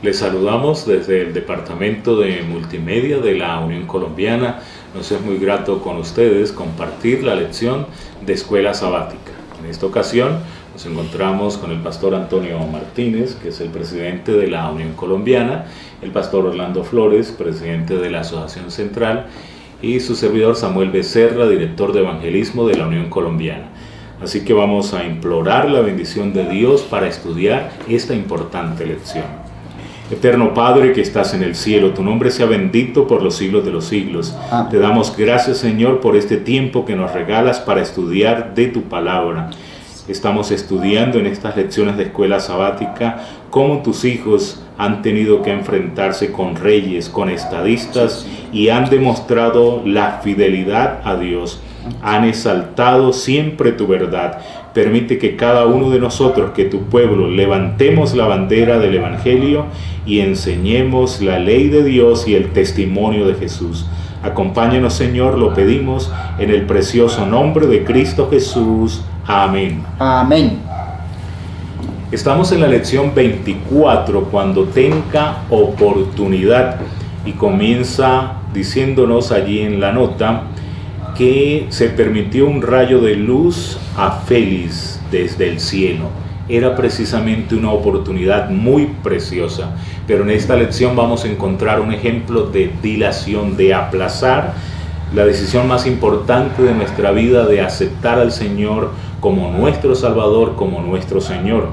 Les saludamos desde el Departamento de Multimedia de la Unión Colombiana. Nos es muy grato con ustedes compartir la lección de Escuela Sabática. En esta ocasión nos encontramos con el pastor Antonio Martínez, que es el presidente de la Unión Colombiana, el pastor Orlando Flores, presidente de la Asociación Central, y su servidor Samuel Becerra, director de Evangelismo de la Unión Colombiana. Así que vamos a implorar la bendición de Dios para estudiar esta importante lección. Eterno Padre que estás en el cielo, tu nombre sea bendito por los siglos de los siglos. Amén. Te damos gracias, Señor, por este tiempo que nos regalas para estudiar de tu palabra. Estamos estudiando en estas lecciones de escuela sabática cómo tus hijos han tenido que enfrentarse con reyes, con estadistas, y han demostrado la fidelidad a Dios. Han exaltado siempre tu verdad. Permite que cada uno de nosotros, que tu pueblo, levantemos la bandera del Evangelio y enseñemos la ley de Dios y el testimonio de Jesús. Acompáñanos, Señor, lo pedimos en el precioso nombre de Cristo Jesús. Amén. Amén. Estamos en la lección 24, cuando tenga oportunidad, y comienza diciéndonos allí en la nota que se permitió un rayo de luz a Félix desde el cielo. Era precisamente una oportunidad muy preciosa, pero en esta lección vamos a encontrar un ejemplo de dilación, de aplazar la decisión más importante de nuestra vida, de aceptar al Señor como nuestro Salvador, como nuestro Señor.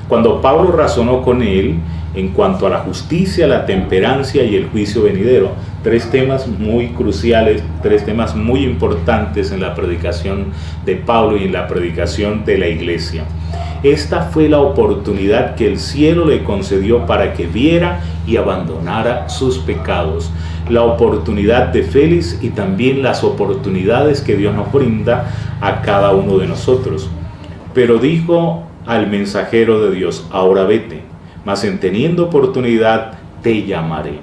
Cuando Pablo razonó con él en cuanto a la justicia, la temperancia y el juicio venidero, tres temas muy cruciales, tres temas muy importantes en la predicación de Pablo y en la predicación de la iglesia. Esta fue la oportunidad que el cielo le concedió para que viera y abandonara sus pecados. La oportunidad de Félix y también las oportunidades que Dios nos brinda a cada uno de nosotros. Pero dijo al mensajero de Dios: ahora vete, mas en teniendo oportunidad te llamaré.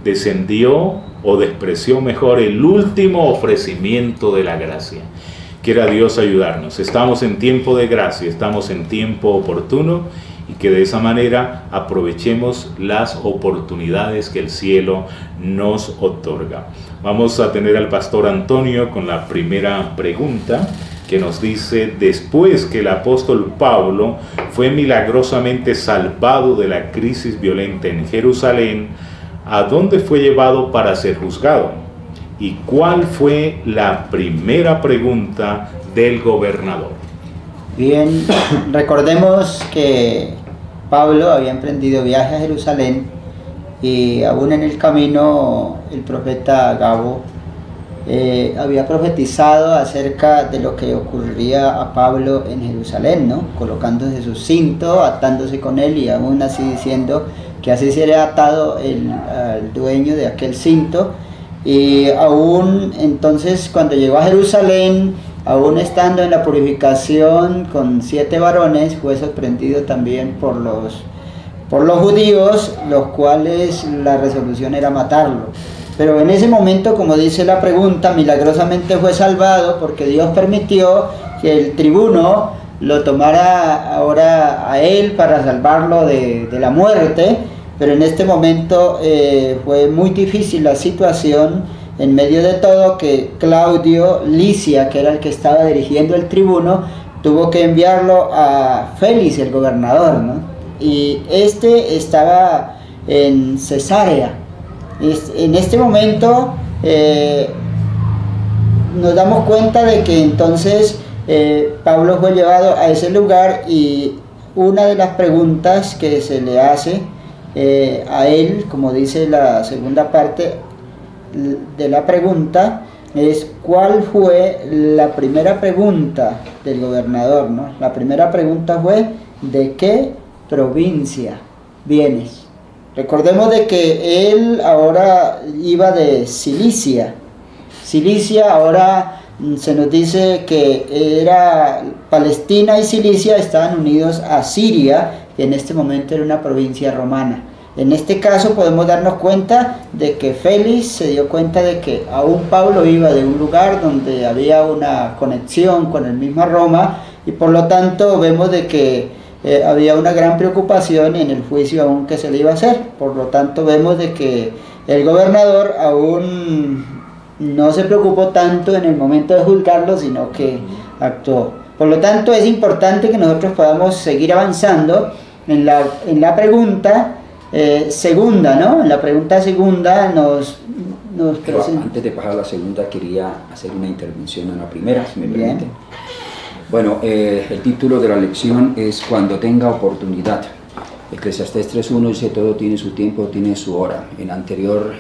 Descendió o despreció mejor el último ofrecimiento de la gracia. Quiera Dios ayudarnos. Estamos en tiempo de gracia, estamos en tiempo oportuno, y que de esa manera aprovechemos las oportunidades que el cielo nos otorga. Vamos a tener al pastor Antonio con la primera pregunta, que nos dice: después que el apóstol Pablo fue milagrosamente salvado de la crisis violenta en Jerusalén, ¿a dónde fue llevado para ser juzgado? ¿Y cuál fue la primera pregunta del gobernador? Bien, recordemos que Pablo había emprendido viaje a Jerusalén, y aún en el camino el profeta Gabo había profetizado acerca de lo que ocurriría a Pablo en Jerusalén, ¿no? Colocándose su cinto, atándose con él, y aún así diciendo que así sería atado al dueño de aquel cinto. Y aún entonces, cuando llegó a Jerusalén, aún estando en la purificación con 7 varones, fue sorprendido también por los judíos, los cuales la resolución era matarlo. Pero en ese momento, como dice la pregunta, milagrosamente fue salvado porque Dios permitió que el tribuno lo tomara ahora a él para salvarlo de la muerte. Pero en este momento fue muy difícil la situación, en medio de todo, que Claudio Licia, que era el que estaba dirigiendo el tribuno, tuvo que enviarlo a Félix, el gobernador, ¿no? Y este estaba en Cesarea. En este momento nos damos cuenta de que entonces Pablo fue llevado a ese lugar, y una de las preguntas que se le hace a él, como dice la segunda parte de la pregunta, es: ¿cuál fue la primera pregunta del gobernador, ¿no? La primera pregunta fue: ¿de qué provincia vienes? Recordemos de que él ahora iba de Cilicia. Cilicia ahora se nos dice que era Palestina, y Cilicia estaban unidos a Siria, que en este momento era una provincia romana. En este caso podemos darnos cuenta de que Félix se dio cuenta de que aún Pablo iba de un lugar donde había una conexión con el mismo Roma, y por lo tanto vemos de que había una gran preocupación en el juicio aún que se le iba a hacer. Por lo tanto, vemos de que el gobernador aún no se preocupó tanto en el momento de juzgarlo, sino que actuó. Por lo tanto, es importante que nosotros podamos seguir avanzando en la pregunta segunda, ¿no? En la pregunta segunda Pero antes de pasar a la segunda, quería hacer una intervención en la primera, si me permite. Bueno, el título de la lección es Cuando tenga oportunidad. Eclesiastés 3.1 dice: todo tiene su tiempo, tiene su hora. En la anterior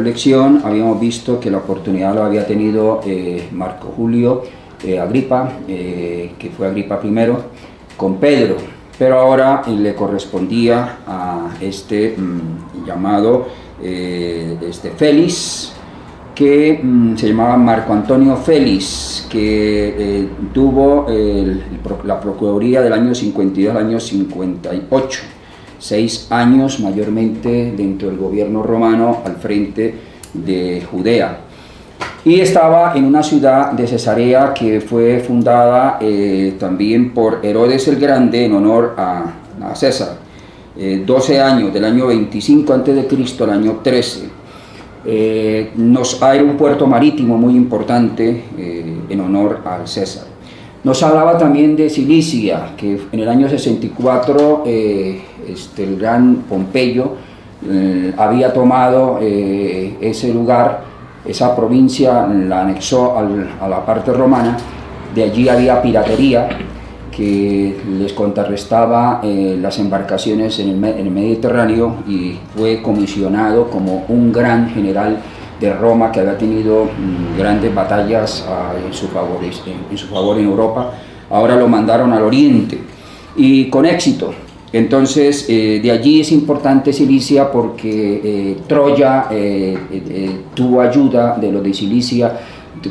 lección habíamos visto que la oportunidad la había tenido Marco Julio Agripa, que fue Agripa I, con Pedro, pero ahora le correspondía a este llamado Félix, que se llamaba Marco Antonio Félix, que tuvo la procuraduría del año 52 al año 58, 6 años mayormente dentro del gobierno romano al frente de Judea, y estaba en una ciudad de Cesarea que fue fundada también por Herodes el Grande en honor a César. 12 años, del año 25 a.C. al año 13. Era un puerto marítimo muy importante en honor al César. Nos hablaba también de Cilicia, que en el año 64 el gran Pompeyo había tomado ese lugar, esa provincia la anexó a la parte romana. De allí había piratería que les contrarrestaba las embarcaciones en el Mediterráneo, y fue comisionado como un gran general de Roma que había tenido grandes batallas en su favor en Europa. Ahora lo mandaron al oriente y con éxito. Entonces de allí es importante Cilicia porque Troya tuvo ayuda de los de Cilicia,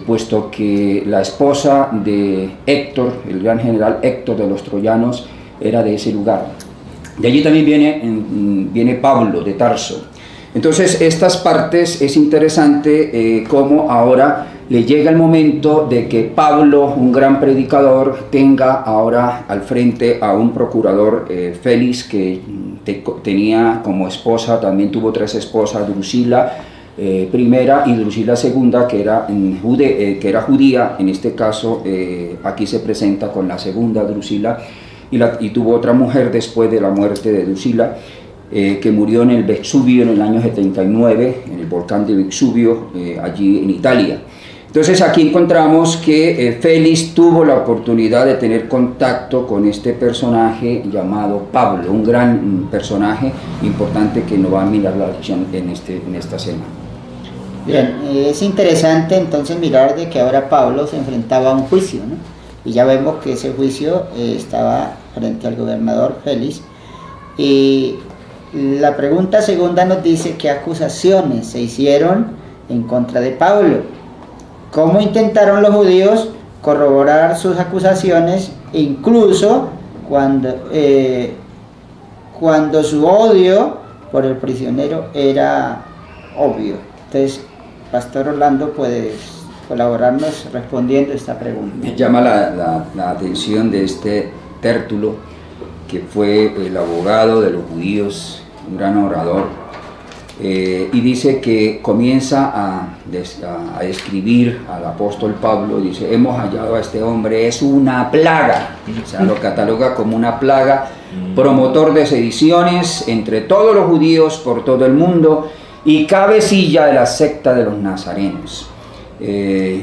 puesto que la esposa de Héctor, el gran general Héctor de los troyanos, era de ese lugar. De allí también viene Pablo de Tarso. Entonces estas partes es interesante cómo ahora le llega el momento de que Pablo, un gran predicador, tenga ahora al frente a un procurador, Félix, que tenía como esposa, también tuvo 3 esposas, Drusila primera y Drusila segunda, que era judía. En este caso aquí se presenta con la segunda Drusila, y tuvo otra mujer después de la muerte de Drusila, que murió en el Vesubio en el año 79, en el volcán de Vesubio, allí en Italia. Entonces aquí encontramos que Félix tuvo la oportunidad de tener contacto con este personaje llamado Pablo, un gran personaje importante que nos va a mirar la lección en esta semana. Bien, es interesante entonces mirar de que ahora Pablo se enfrentaba a un juicio, ¿no? Y ya vemos que ese juicio estaba frente al gobernador Félix. Y la pregunta segunda nos dice qué acusaciones se hicieron en contra de Pablo. ¿Cómo intentaron los judíos corroborar sus acusaciones, incluso cuando su odio por el prisionero era obvio? Entonces, Pastor Orlando, ¿puedes colaborarnos respondiendo esta pregunta? Me llama la atención de este Tértulo, que fue el abogado de los judíos, un gran orador. Y dice que comienza a escribir al apóstol Pablo, dice: hemos hallado a este hombre, es una plaga, o sea, lo cataloga como una plaga, promotor de sediciones entre todos los judíos por todo el mundo y cabecilla de la secta de los nazarenos.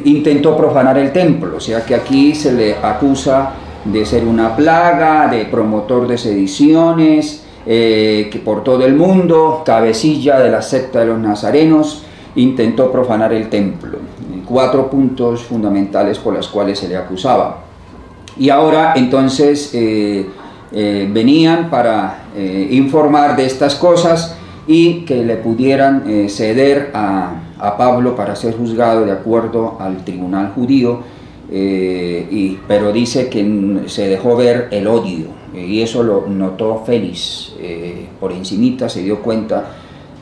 Intentó profanar el templo, o sea que aquí se le acusa de ser una plaga, de promotor de sediciones, que por todo el mundo, cabecilla de la secta de los nazarenos, intentó profanar el templo. 4 puntos fundamentales por los cuales se le acusaba. Y ahora entonces venían para informar de estas cosas y que le pudieran ceder a Pablo para ser juzgado de acuerdo al tribunal judío, pero dice que se dejó ver el odio. Y eso lo notó Félix, por encimita se dio cuenta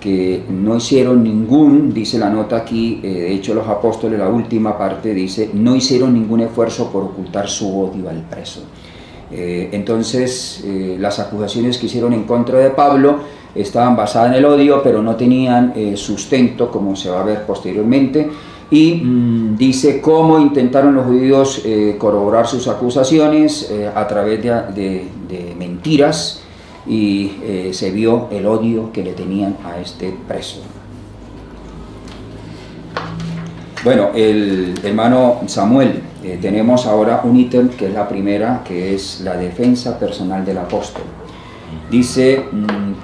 que no hicieron dice la nota aquí, de hecho los apóstoles, la última parte dice, no hicieron ningún esfuerzo por ocultar su odio al preso. Entonces las acusaciones que hicieron en contra de Pablo estaban basadas en el odio, pero no tenían sustento, como se va a ver posteriormente. Y dice cómo intentaron los judíos corroborar sus acusaciones a través de mentiras, y se vio el odio que le tenían a este preso. Bueno, el hermano Samuel, tenemos ahora un ítem que es la primera, que es la defensa personal del apóstol. Dice,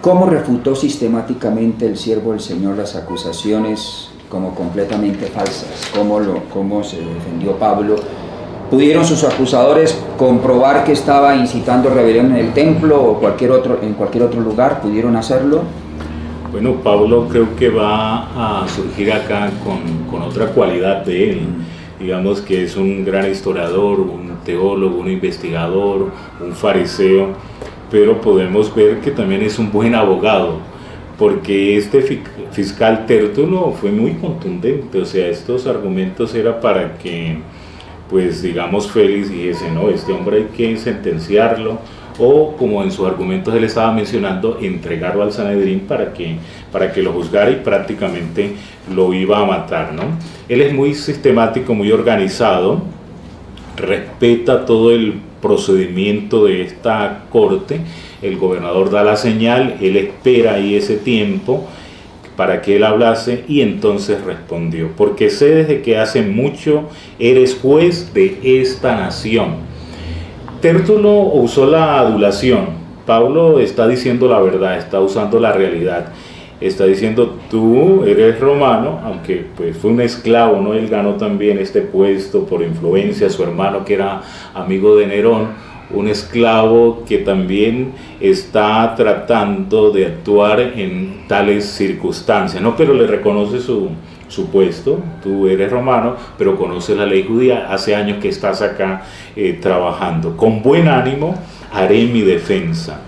¿cómo refutó sistemáticamente el siervo del Señor las acusaciones como completamente falsas? ¿Cómo se defendió Pablo? ¿Pudieron sus acusadores comprobar que estaba incitando rebelión en el templo o en cualquier otro lugar? ¿Pudieron hacerlo? Bueno, Pablo creo que va a surgir acá con otra cualidad de él. Digamos que es un gran historiador, un teólogo, un investigador, un fariseo, pero podemos ver que también es un buen abogado, porque este fiscal Tértulo fue muy contundente. O sea, estos argumentos era para que, pues digamos, Félix dijese, no, este hombre hay que sentenciarlo, o como en sus argumentos él estaba mencionando, entregarlo al Sanedrín para que lo juzgara, y prácticamente lo iba a matar, ¿no? Él es muy sistemático, muy organizado, respeta todo el procedimiento de esta corte. El gobernador da la señal, él espera ahí ese tiempo para que él hablase, y entonces respondió: porque sé desde que hace mucho eres juez de esta nación. Tértulo usó la adulación. Pablo está diciendo la verdad, está usando la realidad. Está diciendo, tú eres romano, aunque pues fue un esclavo, ¿no? Él ganó también este puesto por influencia, su hermano que era amigo de Nerón, un esclavo que también está tratando de actuar en tales circunstancias, ¿no? Pero le reconoce su puesto. Tú eres romano, pero conoces la ley judía, hace años que estás acá trabajando. Con buen ánimo haré mi defensa.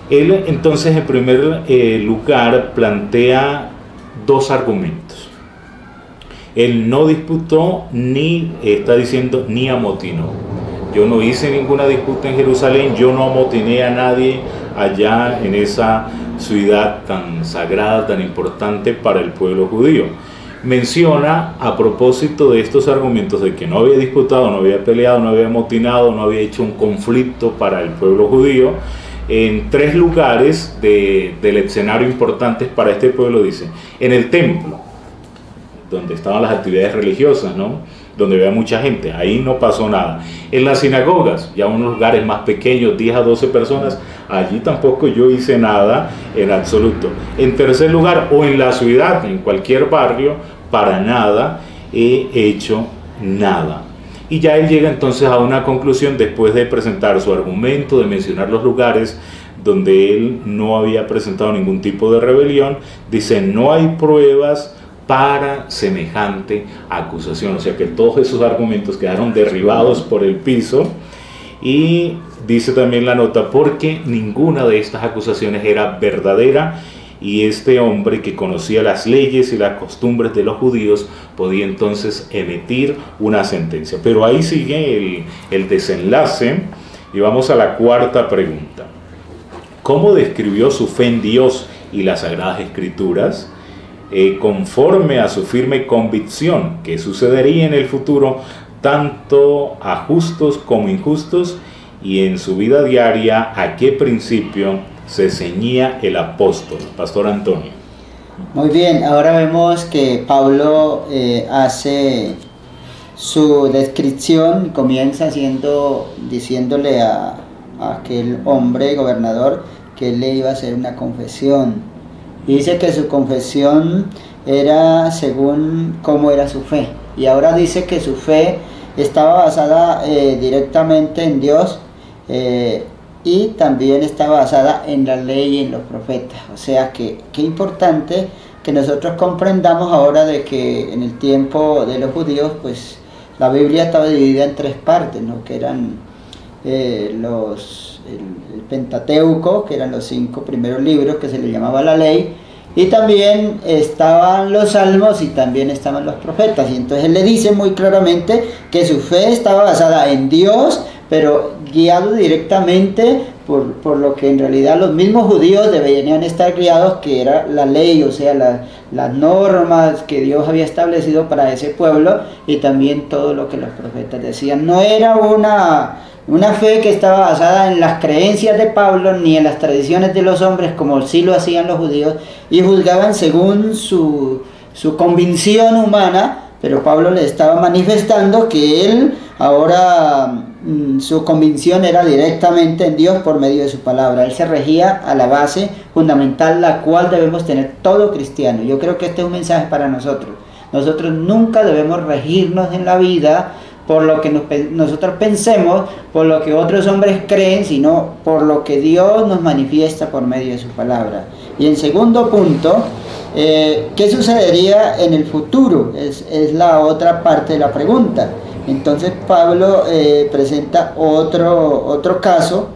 Él entonces en primer lugar plantea dos argumentos. Él no disputó, ni está diciendo, ni amotinó. Yo no hice ninguna disputa en Jerusalén, yo no amotiné a nadie allá en esa ciudad tan sagrada, tan importante para el pueblo judío. Menciona, a propósito de estos argumentos, de que no había disputado, no había peleado, no había amotinado, no había hecho un conflicto para el pueblo judío, en tres lugares del escenario importantes para este pueblo. Dice, en el templo, donde estaban las actividades religiosas, ¿no? Donde había mucha gente, ahí no pasó nada. En las sinagogas, ya unos lugares más pequeños, 10 a 12 personas, allí tampoco yo hice nada en absoluto. En tercer lugar, o en la ciudad, en cualquier barrio, para nada he hecho nada. Y ya él llega entonces a una conclusión, después de presentar su argumento, de mencionar los lugares donde él no había presentado ningún tipo de rebelión. Dice, no hay pruebas para semejante acusación. O sea que todos esos argumentos quedaron derribados por el piso. Y dice también la nota, porque ninguna de estas acusaciones era verdadera, y este hombre, que conocía las leyes y las costumbres de los judíos, podía entonces emitir una sentencia. Pero ahí sigue el desenlace, y vamos a la cuarta pregunta. ¿Cómo describió su fe en Dios y las Sagradas Escrituras? Conforme a su firme convicción que sucedería en el futuro tanto a justos como injustos, y en su vida diaria, ¿a qué principio se ceñía el apóstol? Pastor Antonio. Muy bien, ahora vemos que Pablo hace su descripción, comienza diciéndole a aquel hombre gobernador que él le iba a hacer una confesión. Dice que su confesión era según cómo era su fe, y ahora dice que su fe estaba basada directamente en Dios, y también está basada en la ley y en los profetas. O sea que qué importante que nosotros comprendamos ahora de que en el tiempo de los judíos, pues la Biblia estaba dividida en tres partes, ¿no? Que eran el Pentateuco, que eran los 5 primeros libros que se le llamaba la ley, y también estaban los salmos y también estaban los profetas. Y entonces él le dice muy claramente que su fe estaba basada en Dios, pero guiado directamente por lo que en realidad los mismos judíos deberían estar guiados, que era la ley, o sea, las normas que Dios había establecido para ese pueblo, y también todo lo que los profetas decían. No era una fe que estaba basada en las creencias de Pablo ni en las tradiciones de los hombres, como sí lo hacían los judíos, y juzgaban según su convicción humana, pero Pablo le estaba manifestando que él ahora su convicción era directamente en Dios por medio de su palabra. Él se regía a la base fundamental, la cual debemos tener todo cristiano. Yo creo que este es un mensaje para nosotros. Nosotros nunca debemos regirnos en la vida por lo que nosotros pensemos, por lo que otros hombres creen, sino por lo que Dios nos manifiesta por medio de su palabra. Y en segundo punto, ¿qué sucedería en el futuro? Es la otra parte de la pregunta. Entonces Pablo presenta otro caso,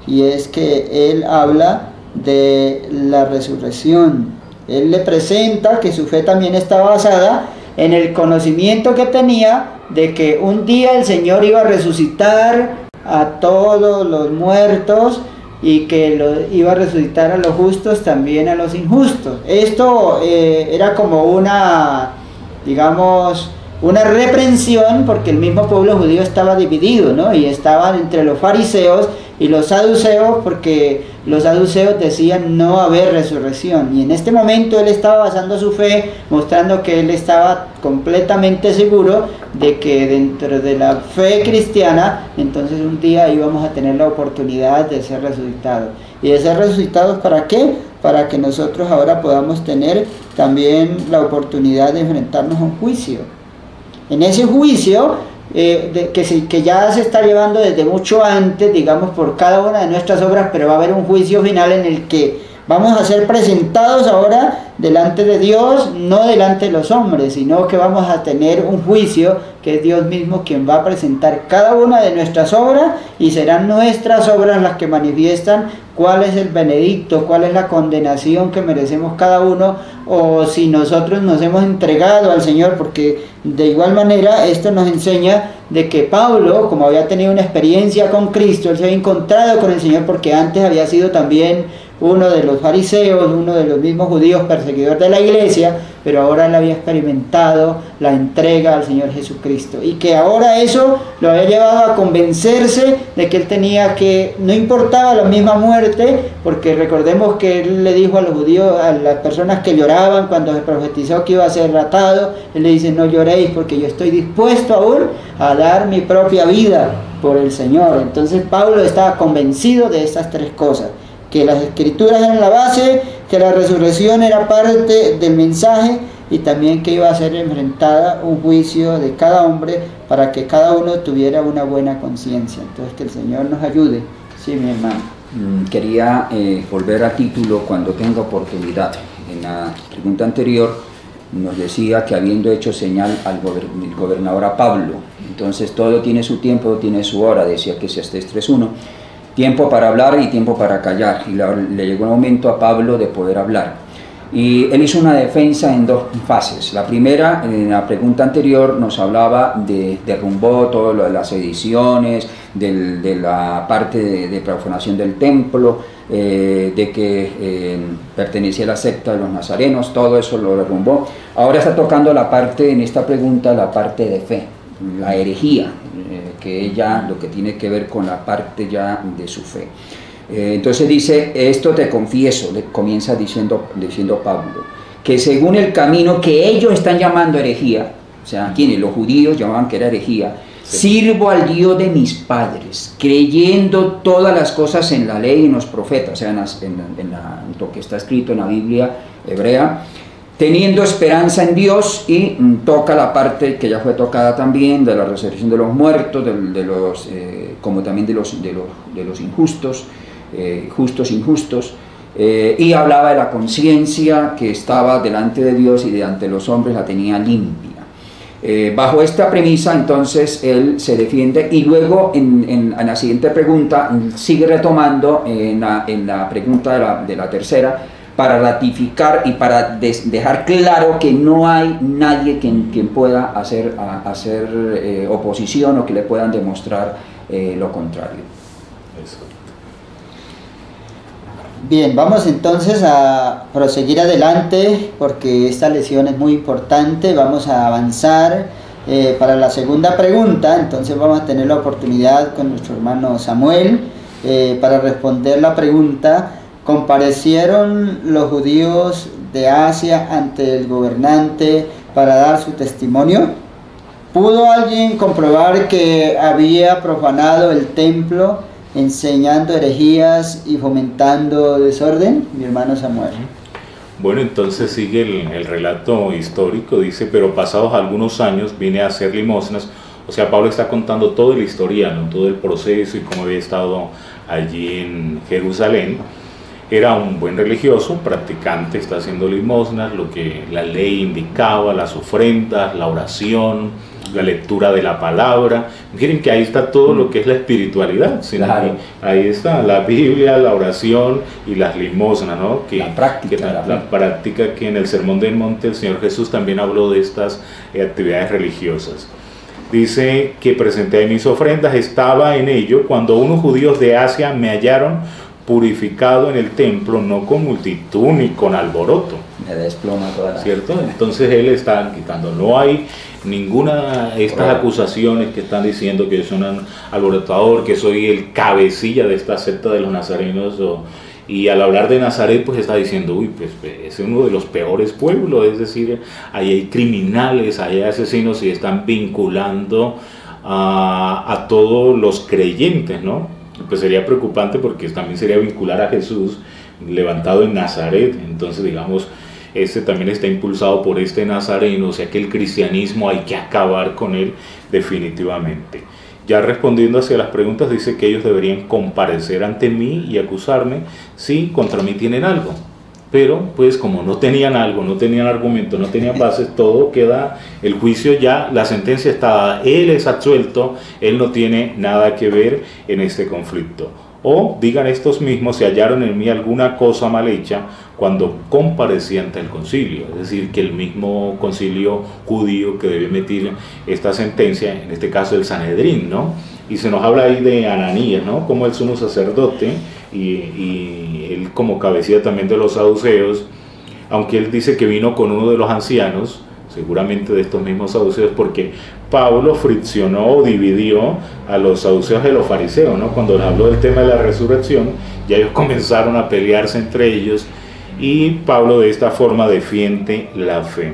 y es que él habla de la resurrección. Él le presenta que su fe también está basada en el conocimiento que tenía de que un día el Señor iba a resucitar a todos los muertos, y que iba a resucitar a los justos, también a los injustos. Esto era como una reprensión, porque el mismo pueblo judío estaba dividido, ¿no? Y estaban entre los fariseos y los saduceos, porque los saduceos decían no haber resurrección. Y en este momento él estaba basando su fe, mostrando que él estaba completamente seguro de que dentro de la fe cristiana, entonces un día íbamos a tener la oportunidad de ser resucitados. ¿Y de ser resucitados para qué? Para que nosotros ahora podamos tener también la oportunidad de enfrentarnos a un juicio. En ese juicio, que ya se está llevando desde mucho antes, digamos, por cada una de nuestras obras, pero va a haber un juicio final en el que vamos a ser presentados ahora delante de Dios, no delante de los hombres, sino que vamos a tener un juicio que es Dios mismo quien va a presentar cada una de nuestras obras, y serán nuestras obras las que manifiestan cuál es el veredicto, cuál es la condenación que merecemos cada uno, o si nosotros nos hemos entregado al Señor, porque de igual manera esto nos enseña de que Pablo, como había tenido una experiencia con Cristo, él se había encontrado con el Señor, porque antes había sido también uno de los fariseos, uno de los mismos judíos perseguidores de la iglesia, pero ahora él había experimentado la entrega al Señor Jesucristo, y que ahora eso lo había llevado a convencerse de que él tenía que, no importaba la misma muerte, porque recordemos que él le dijo a los judíos, a las personas que lloraban cuando se profetizó que iba a ser atado, él le dice: no lloréis, porque yo estoy dispuesto aún a dar mi propia vida por el Señor. Entonces Pablo estaba convencido de estas tres cosas: que las escrituras eran la base, que la resurrección era parte del mensaje, y también que iba a ser enfrentada un juicio de cada hombre para que cada uno tuviera una buena conciencia. Entonces, que el Señor nos ayude. Sí, mi hermano. Quería volver a título cuando tenga oportunidad. En la pregunta anterior nos decía que habiendo hecho señal al gobernador a Pablo, entonces todo tiene su tiempo, tiene su hora, decía que es 3:1. Tiempo para hablar y tiempo para callar, y le llegó el momento a Pablo de poder hablar. Y él hizo una defensa en dos fases. La primera, en la pregunta anterior, nos hablaba derrumbó todo lo de las sediciones, de la parte de profanación del templo, de que pertenecía a la secta de los nazarenos, todo eso lo derrumbó. Ahora está tocando la parte, en esta pregunta, la parte de fe, la herejía, que ella lo que tiene que ver con la parte ya de su fe. Entonces dice: esto te confieso, le comienza diciendo Pablo, que según el camino que ellos están llamando herejía, o sea, quienes los judíos llamaban que era herejía, sirvo al Dios de mis padres, creyendo todas las cosas en la ley y en los profetas, o sea, en lo que está escrito en la Biblia hebrea, teniendo esperanza en Dios, y toca la parte que ya fue tocada también de la resurrección de los muertos, como también de los injustos, justos, injustos, y hablaba de la conciencia que estaba delante de Dios y delante de los hombres la tenía limpia. Bajo esta premisa, entonces, él se defiende, y luego en la siguiente pregunta sigue retomando en la pregunta de la tercera, para ratificar y para dejar claro que no hay nadie quien pueda hacer oposición, o que le puedan demostrar lo contrario. Exacto. Bien, vamos entonces a proseguir adelante porque esta lección es muy importante. Vamos a avanzar para la segunda pregunta. Entonces vamos a tener la oportunidad con nuestro hermano Samuel para responder la pregunta: ¿comparecieron los judíos de Asia ante el gobernante para dar su testimonio? ¿Pudo alguien comprobar que había profanado el templo, enseñando herejías y fomentando desorden? Mi hermano Samuel. Bueno, entonces sigue el relato histórico, dice: pero pasados algunos años vine a hacer limosnas. O sea, Pablo está contando todo el historial, ¿no? Todo el proceso y cómo había estado allí en Jerusalén. Era un buen religioso, practicante, está haciendo limosnas, lo que la ley indicaba, las ofrendas, la oración, la lectura de la palabra. Miren que ahí está todo lo que es la espiritualidad, ¿sí? Claro. Ahí está la Biblia, la oración y las limosnas, ¿no? La práctica, la práctica que en el Sermón del Monte el Señor Jesús también habló de estas actividades religiosas. Dice que presenté ahí mis ofrendas, estaba en ello cuando unos judíos de Asia me hallaron purificado en el templo, no con multitud ni con alboroto. Me desploma toda la... ¿Cierto? Entonces él está quitando, no hay ninguna de estas acusaciones que están diciendo que yo soy un alborotador, que soy el cabecilla de esta secta de los nazarenos, y al hablar de Nazaret pues está diciendo, uy, pues es uno de los peores pueblos, es decir, ahí hay criminales, ahí hay asesinos y están vinculando a todos los creyentes, ¿no? Pues sería preocupante porque también sería vincular a Jesús levantado en Nazaret. Entonces, digamos, este también está impulsado por este nazareno, o sea que el cristianismo hay que acabar con él definitivamente. Ya respondiendo hacia las preguntas, dice que ellos deberían comparecer ante mí y acusarme si contra mí tienen algo. Pero pues como no tenían algo, no tenían argumento, no tenían bases, todo queda, el juicio ya, la sentencia está dada, él es absuelto, él no tiene nada que ver en este conflicto. O digan estos mismos si hallaron en mí alguna cosa mal hecha cuando comparecí ante el concilio. Es decir, que el mismo concilio judío que debe emitir esta sentencia, en este caso el Sanedrín, ¿no? Y se nos habla ahí de Ananías, ¿no? Como el sumo sacerdote y él como cabecilla también de los saduceos, aunque él dice que vino con uno de los ancianos, seguramente de estos mismos saduceos, porque Pablo friccionó o dividió a los saduceos de los fariseos, ¿no? Cuando les habló del tema de la resurrección, ya ellos comenzaron a pelearse entre ellos y Pablo de esta forma defiende la fe.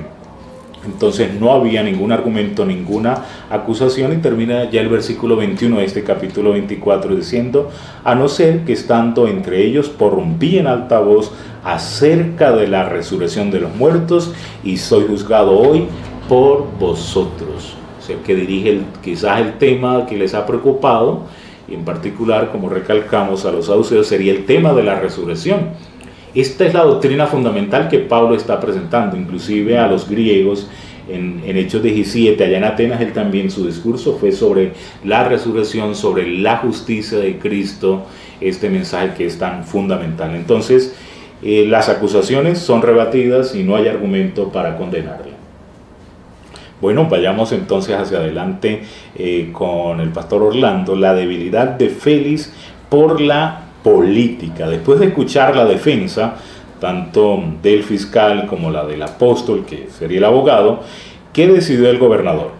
Entonces no había ningún argumento, ninguna acusación, y termina ya el versículo 21 de este capítulo 24 diciendo: a no ser que estando entre ellos porrumpí en alta voz acerca de la resurrección de los muertos y soy juzgado hoy por vosotros. O sea, que dirige quizás el tema que les ha preocupado, y en particular, como recalcamos a los saduceos, sería el tema de la resurrección. Esta es la doctrina fundamental que Pablo está presentando, inclusive a los griegos en Hechos 17, allá en Atenas, él también su discurso fue sobre la resurrección, sobre la justicia de Cristo, este mensaje que es tan fundamental. Entonces, las acusaciones son rebatidas y no hay argumento para condenarla. Bueno, vayamos entonces hacia adelante con el pastor Orlando, la debilidad de Félix por la política. Después de escuchar la defensa tanto del fiscal como la del apóstol, que sería el abogado, ¿qué decidió el gobernador?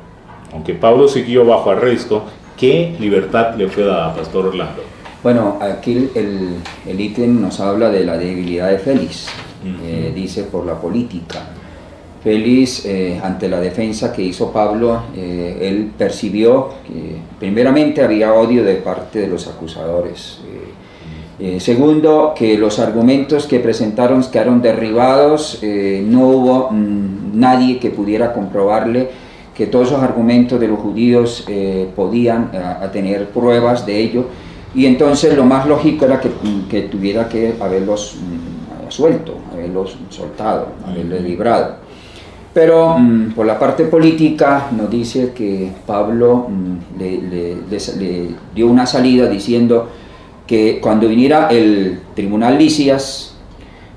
Aunque Pablo siguió bajo arresto, ¿qué libertad le fue dada, pastor Orlando? Bueno, aquí el ítem nos habla de la debilidad de Félix. Dice por la política. Félix, ante la defensa que hizo Pablo, él percibió que primeramente había odio de parte de los acusadores. Segundo, que los argumentos que presentaron quedaron derribados, no hubo nadie que pudiera comprobarle que todos esos argumentos de los judíos podían tener pruebas de ello, y entonces lo más lógico era que tuviera que haberlos suelto, haberlos soltado, haberlos librado. Pero por la parte política nos dice que Pablo le dio una salida diciendo que cuando viniera el tribunal Lisias,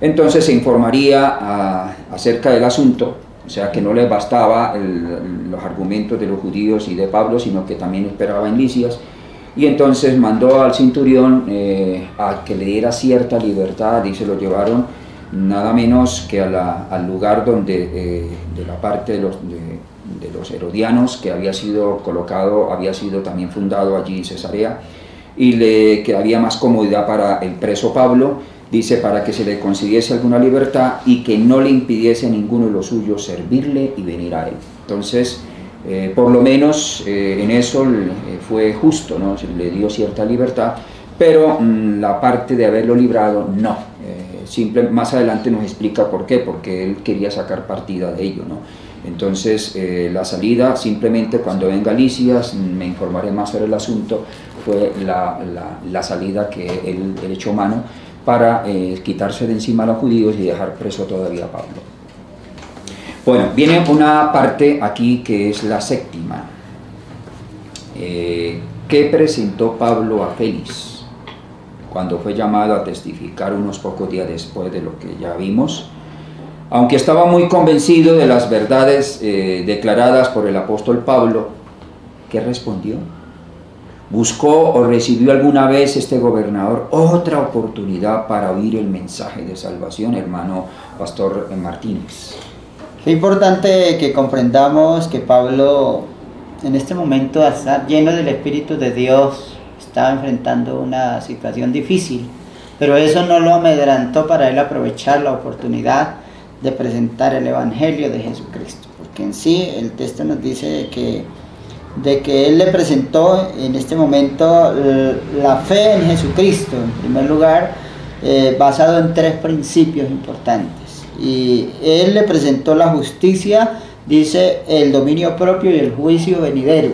entonces se informaría acerca del asunto, o sea que no les bastaba los argumentos de los judíos y de Pablo, sino que también esperaba en Lisias, y entonces mandó al centurión a que le diera cierta libertad, y se lo llevaron nada menos que al lugar donde de la parte de los herodianos, que había sido colocado, había sido también fundado allí en Cesarea, y que había más comodidad para el preso Pablo, dice, para que se le consiguiese alguna libertad y que no le impidiese a ninguno de los suyos servirle y venir a él. Entonces, por lo menos en eso fue justo, ¿no? Se le dio cierta libertad, pero la parte de haberlo librado, no. Más adelante nos explica por qué, porque él quería sacar partida de ello, ¿no? Entonces, la salida, simplemente cuando venga Lisias, me informaré más sobre el asunto, fue la salida que él echó mano para quitarse de encima a los judíos y dejar preso todavía a Pablo. Bueno, viene una parte aquí que es la séptima. ¿Qué presentó Pablo a Félix cuando fue llamado a testificar unos pocos días después de lo que ya vimos? Aunque estaba muy convencido de las verdades declaradas por el apóstol Pablo, ¿qué respondió? ¿Buscó o recibió alguna vez este gobernador otra oportunidad para oír el mensaje de salvación, hermano Pastor Martínez? Es importante que comprendamos que Pablo, en este momento, al estar lleno del Espíritu de Dios, estaba enfrentando una situación difícil, pero eso no lo amedrentó para él aprovechar la oportunidad de presentar el Evangelio de Jesucristo, porque en sí el texto nos dice de que él le presentó en este momento la fe en Jesucristo, en primer lugar, basado en 3 principios importantes. Y él le presentó la justicia, dice, el dominio propio y el juicio venidero.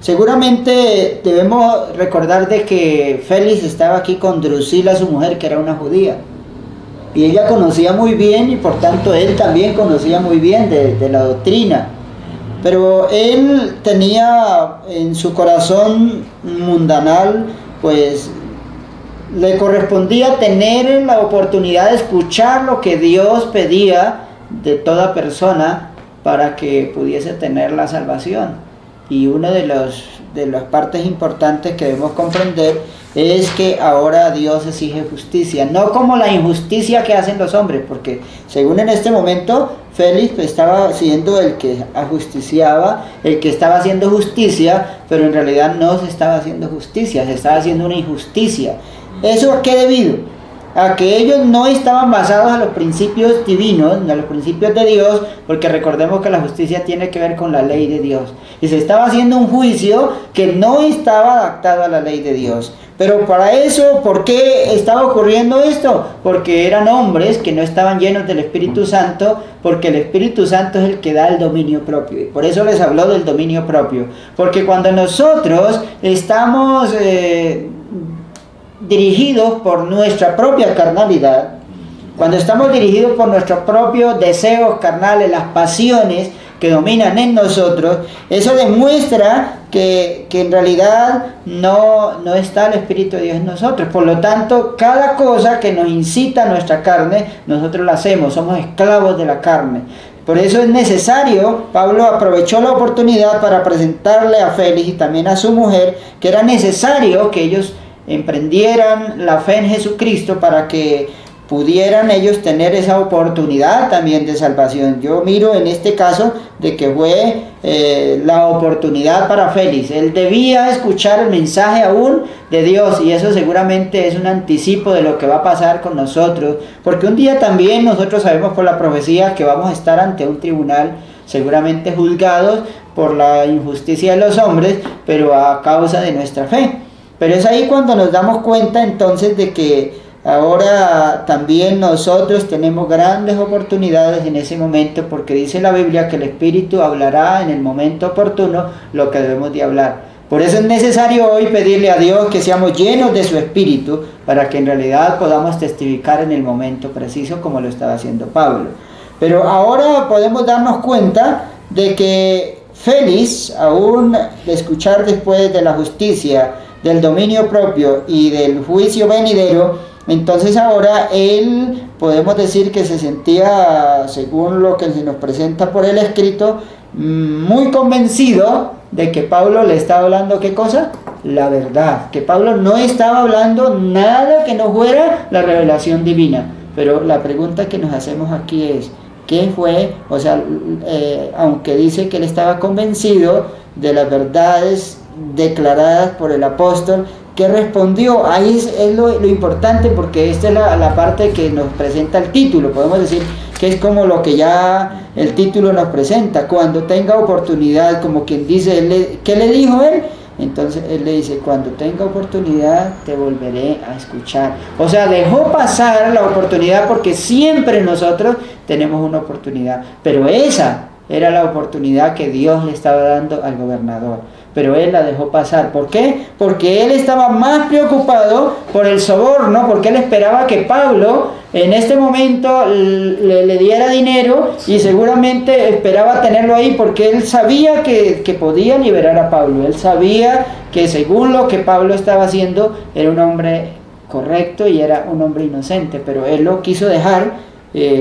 Seguramente debemos recordar de que Félix estaba aquí con Drusila, su mujer, que era una judía, y ella conocía muy bien, y por tanto él también conocía muy bien de la doctrina. Pero él tenía en su corazón mundanal, pues le correspondía tener la oportunidad de escuchar lo que Dios pedía de toda persona para que pudiese tener la salvación. Y una de las partes importantes que debemos comprender es que ahora Dios exige justicia, no como la injusticia que hacen los hombres, porque según en este momento Félix estaba siendo el que ajusticiaba, el que estaba haciendo justicia, pero en realidad no se estaba haciendo justicia, se estaba haciendo una injusticia. ¿Eso a qué debido? A que ellos no estaban basados en los principios divinos, en los principios de Dios, porque recordemos que la justicia tiene que ver con la ley de Dios, y se estaba haciendo un juicio que no estaba adaptado a la ley de Dios. Pero para eso, ¿por qué estaba ocurriendo esto? Porque eran hombres que no estaban llenos del Espíritu Santo, porque el Espíritu Santo es el que da el dominio propio. Y por eso les habló del dominio propio. Porque cuando nosotros estamos dirigidos por nuestra propia carnalidad, cuando estamos dirigidos por nuestros propios deseos carnales, las pasiones que dominan en nosotros, eso demuestra que en realidad no está el Espíritu de Dios en nosotros. Por lo tanto, cada cosa que nos incita a nuestra carne, nosotros la hacemos, somos esclavos de la carne. Por eso es necesario, Pablo aprovechó la oportunidad para presentarle a Félix y también a su mujer, que era necesario que ellos emprendieran la fe en Jesucristo para que pudieran ellos tener esa oportunidad también de salvación. Yo miro en este caso de que fue la oportunidad para Félix. Él debía escuchar el mensaje aún de Dios, y eso seguramente es un anticipo de lo que va a pasar con nosotros, porque un día también nosotros sabemos por la profecía que vamos a estar ante un tribunal, seguramente juzgados por la injusticia de los hombres, pero a causa de nuestra fe. Pero es ahí cuando nos damos cuenta entonces de que ahora también nosotros tenemos grandes oportunidades en ese momento, porque dice la Biblia que el Espíritu hablará en el momento oportuno lo que debemos de hablar. Por eso es necesario hoy pedirle a Dios que seamos llenos de su Espíritu, para que en realidad podamos testificar en el momento preciso como lo estaba haciendo Pablo. Pero ahora podemos darnos cuenta de que Félix, aún de escuchar después de la justicia, del dominio propio y del juicio venidero, entonces ahora él podemos decir que se sentía, según lo que se nos presenta por el escrito, muy convencido de que Pablo le estaba hablando, ¿qué cosa? La verdad, que Pablo no estaba hablando nada que no fuera la revelación divina. Pero la pregunta que nos hacemos aquí es, ¿qué fue? O sea, aunque dice que él estaba convencido de las verdades declaradas por el apóstol, ¿qué respondió? Ahí es lo importante, porque esta es la parte que nos presenta el título. Podemos decir que es como lo que ya el título nos presenta. Cuando tenga oportunidad, como quien dice, ¿qué le dijo él? Entonces él le dice, cuando tenga oportunidad te volveré a escuchar. O sea, dejó pasar la oportunidad, porque siempre nosotros tenemos una oportunidad, pero esa era la oportunidad que Dios le estaba dando al gobernador, pero él la dejó pasar. ¿Por qué? Porque él estaba más preocupado por el soborno, porque él esperaba que Pablo en este momento le diera dinero, y seguramente esperaba tenerlo ahí porque él sabía que podía liberar a Pablo. Él sabía que según lo que Pablo estaba haciendo era un hombre correcto y era un hombre inocente, pero él lo quiso dejar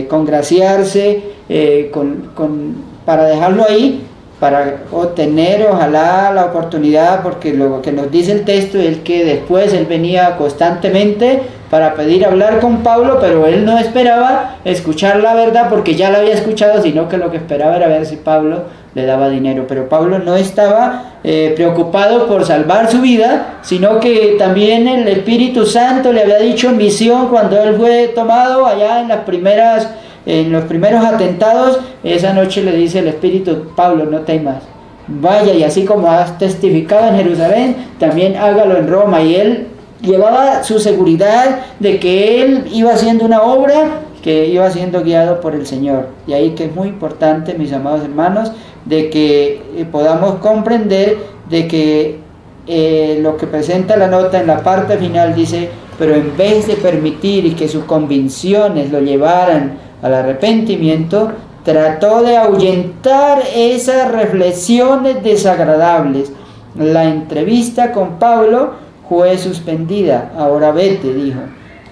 congraciarse para dejarlo ahí, para obtener ojalá la oportunidad, porque lo que nos dice el texto es que después él venía constantemente para pedir hablar con Pablo, pero él no esperaba escuchar la verdad porque ya la había escuchado, sino que lo que esperaba era ver si Pablo le daba dinero. Pero Pablo no estaba preocupado por salvar su vida, sino que también el Espíritu Santo le había dicho en visión, cuando él fue tomado allá en los primeros atentados, esa noche le dice el Espíritu: Pablo, no temas, vaya, y así como has testificado en Jerusalén, también hágalo en Roma. Y él llevaba su seguridad de que él iba haciendo una obra, que iba siendo guiado por el Señor. Y ahí que es muy importante, mis amados hermanos, de que podamos comprender de que lo que presenta la nota en la parte final dice: pero en vez de permitir y que sus convicciones lo llevaran al arrepentimiento, trató de ahuyentar esas reflexiones desagradables. La entrevista con Pablo fue suspendida. Ahora vete, dijo,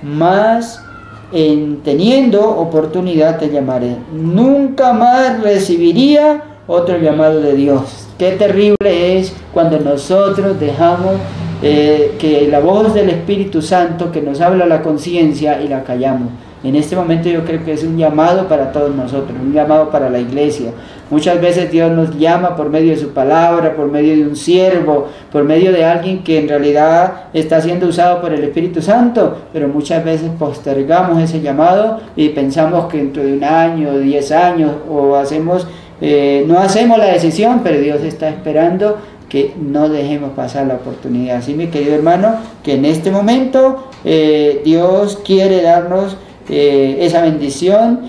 mas teniendo oportunidad te llamaré. Nunca más recibiría otro llamado de Dios. Qué terrible es cuando nosotros dejamos que la voz del Espíritu Santo que nos habla a la conciencia y la callamos. En este momento yo creo que es un llamado para todos nosotros, un llamado para la iglesia. Muchas veces Dios nos llama por medio de su palabra, por medio de un siervo, por medio de alguien que en realidad está siendo usado por el Espíritu Santo, pero muchas veces postergamos ese llamado y pensamos que dentro de un año, 10 años, o no hacemos la decisión, pero Dios está esperando que no dejemos pasar la oportunidad. Así, mi querido hermano, que en este momento Dios quiere darnos esa bendición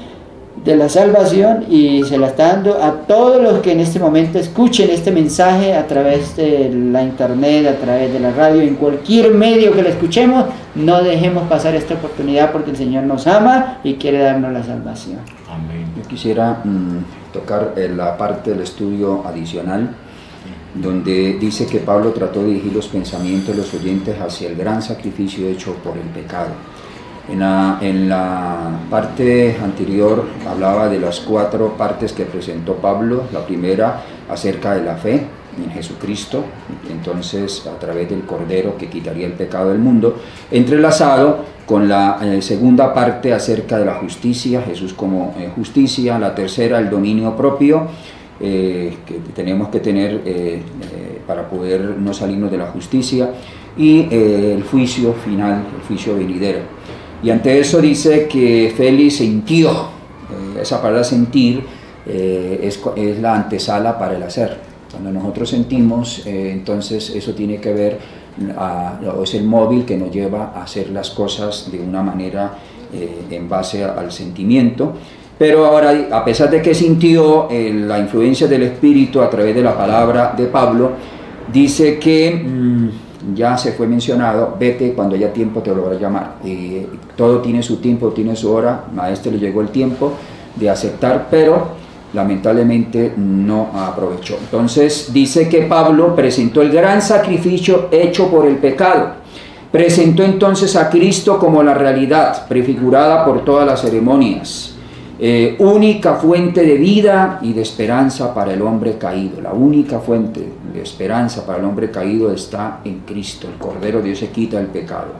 de la salvación, y se la está dando a todos los que en este momento escuchen este mensaje a través de la internet, a través de la radio, en cualquier medio que lo escuchemos. No dejemos pasar esta oportunidad, porque el Señor nos ama y quiere darnos la salvación. Amén. Yo quisiera tocar la parte del estudio adicional, donde dice que Pablo trató de dirigir los pensamientos de los oyentes hacia el gran sacrificio hecho por el pecado. En la parte anterior hablaba de las 4 partes que presentó Pablo. La primera acerca de la fe en Jesucristo, entonces a través del Cordero que quitaría el pecado del mundo, entrelazado con la segunda parte acerca de la justicia, Jesús como justicia. La tercera, el dominio propio que tenemos que tener para poder no salirnos de la justicia, y el juicio final, el juicio venidero. Y ante eso dice que Félix sintió. Esa palabra sentir es la antesala para el hacer. Cuando nosotros sentimos, entonces eso tiene que ver, es el móvil que nos lleva a hacer las cosas de una manera en base al sentimiento. Pero ahora, a pesar de que sintió la influencia del Espíritu a través de la palabra de Pablo, dice que ya se fue mencionado: vete, cuando haya tiempo te volverá a llamar. Todo tiene su tiempo, tiene su hora. A este le llegó el tiempo de aceptar, pero lamentablemente no aprovechó. Entonces dice que Pablo presentó el gran sacrificio hecho por el pecado. Presentó entonces a Cristo como la realidad, prefigurada por todas las ceremonias. única fuente de vida y de esperanza para el hombre caído. La única fuente de esperanza para el hombre caído está en Cristo, el Cordero de Dios que quita el pecado.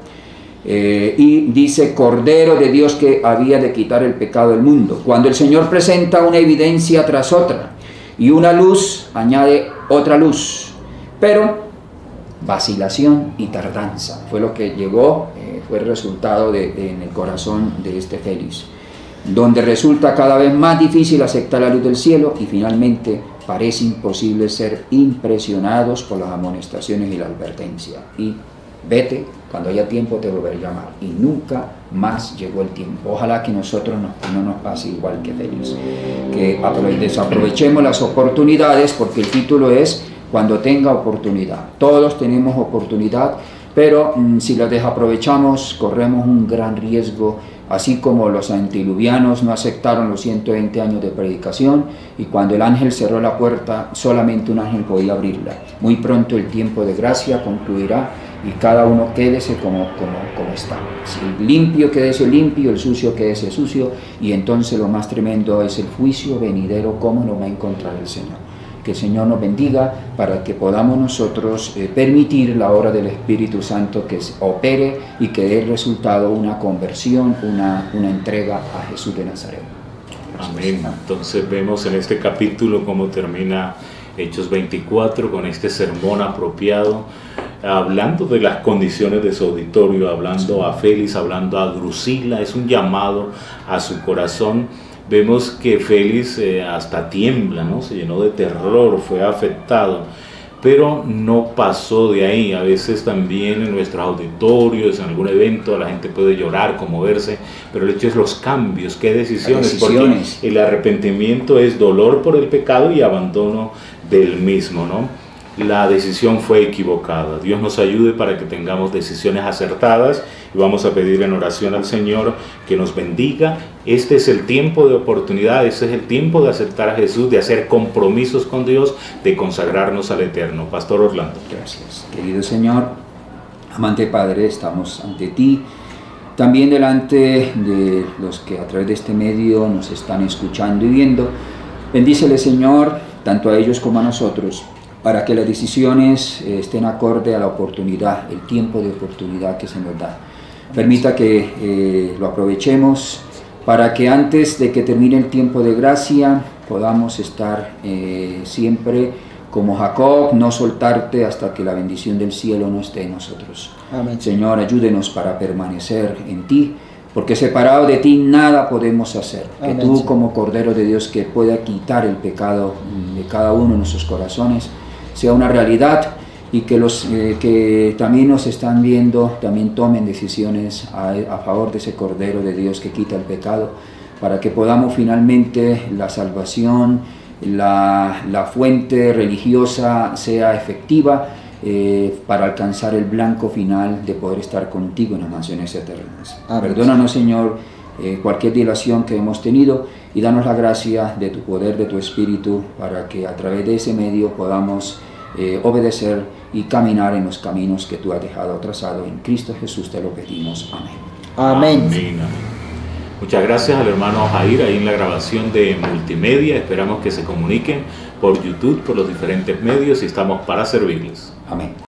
Y dice Cordero de Dios que había de quitar el pecado del mundo. Cuando el Señor presenta una evidencia tras otra y una luz añade otra luz, pero vacilación y tardanza fue lo que llegó, fue el resultado en el corazón de este Félix, donde resulta cada vez más difícil aceptar la luz del cielo y finalmente parece imposible ser impresionados por las amonestaciones y la advertencia. Y vete, cuando haya tiempo te volveré a llamar. Y nunca más llegó el tiempo. Ojalá que nosotros no nos pase igual que Félix, que desaprovechemos las oportunidades, porque el título es Cuando tenga oportunidad. Todos tenemos oportunidad, pero si las desaprovechamos corremos un gran riesgo, así como los antidiluvianos no aceptaron los 120 años de predicación, y cuando el ángel cerró la puerta solamente un ángel podía abrirla. Muy pronto el tiempo de gracia concluirá y cada uno quédese como está. Si el limpio quédese limpio, el sucio quédese sucio, y entonces lo más tremendo es el juicio venidero, cómo nos va a encontrar el Señor. Que el Señor nos bendiga para que podamos nosotros permitir la obra del Espíritu Santo que opere y que dé el resultado una conversión, una entrega a Jesús de Nazaret. Amén. Entonces vemos en este capítulo cómo termina Hechos 24 con este sermón apropiado, hablando de las condiciones de su auditorio, hablando a Félix, hablando a Drusila. Es un llamado a su corazón. Vemos que Félix hasta tiembla, ¿no? Se llenó de terror, fue afectado, pero no pasó de ahí. A veces también en nuestros auditorios, en algún evento, la gente puede llorar, conmoverse, pero el hecho es los cambios, qué decisiones, porque el arrepentimiento es dolor por el pecado y abandono del mismo, ¿no? La decisión fue equivocada. Dios nos ayude para que tengamos decisiones acertadas, y vamos a pedir en oración al Señor que nos bendiga. Este es el tiempo de oportunidad, este es el tiempo de aceptar a Jesús, de hacer compromisos con Dios, de consagrarnos al Eterno. Pastor Orlando. Gracias, querido Señor, amante Padre, estamos ante ti, también delante de los que a través de este medio nos están escuchando y viendo. Bendícele, Señor, tanto a ellos como a nosotros, para que las decisiones estén acorde a la oportunidad, el tiempo de oportunidad que se nos da. Permita que lo aprovechemos para que antes de que termine el tiempo de gracia podamos estar siempre como Jacob, no soltarte hasta que la bendición del cielo no esté en nosotros. Amén. Señor, ayúdenos para permanecer en ti, porque separado de ti nada podemos hacer. Amén. Que tú, como Cordero de Dios que pueda quitar el pecado de cada uno de nuestros corazones, sea una realidad, y que los que también nos están viendo también tomen decisiones a favor de ese Cordero de Dios que quita el pecado, para que podamos finalmente la salvación, la fuente religiosa sea efectiva para alcanzar el blanco final de poder estar contigo en las mansiones eternas. Amén. Perdónanos, Señor, cualquier dilación que hemos tenido, y danos la gracia de tu poder, de tu Espíritu, para que a través de ese medio podamos obedecer y caminar en los caminos que tú has dejado trazado. En Cristo Jesús te lo pedimos. Amén. Amén. Amén. Muchas gracias al hermano Jair ahí en la grabación de multimedia. Esperamos que se comuniquen por YouTube, por los diferentes medios, y estamos para servirles. Amén.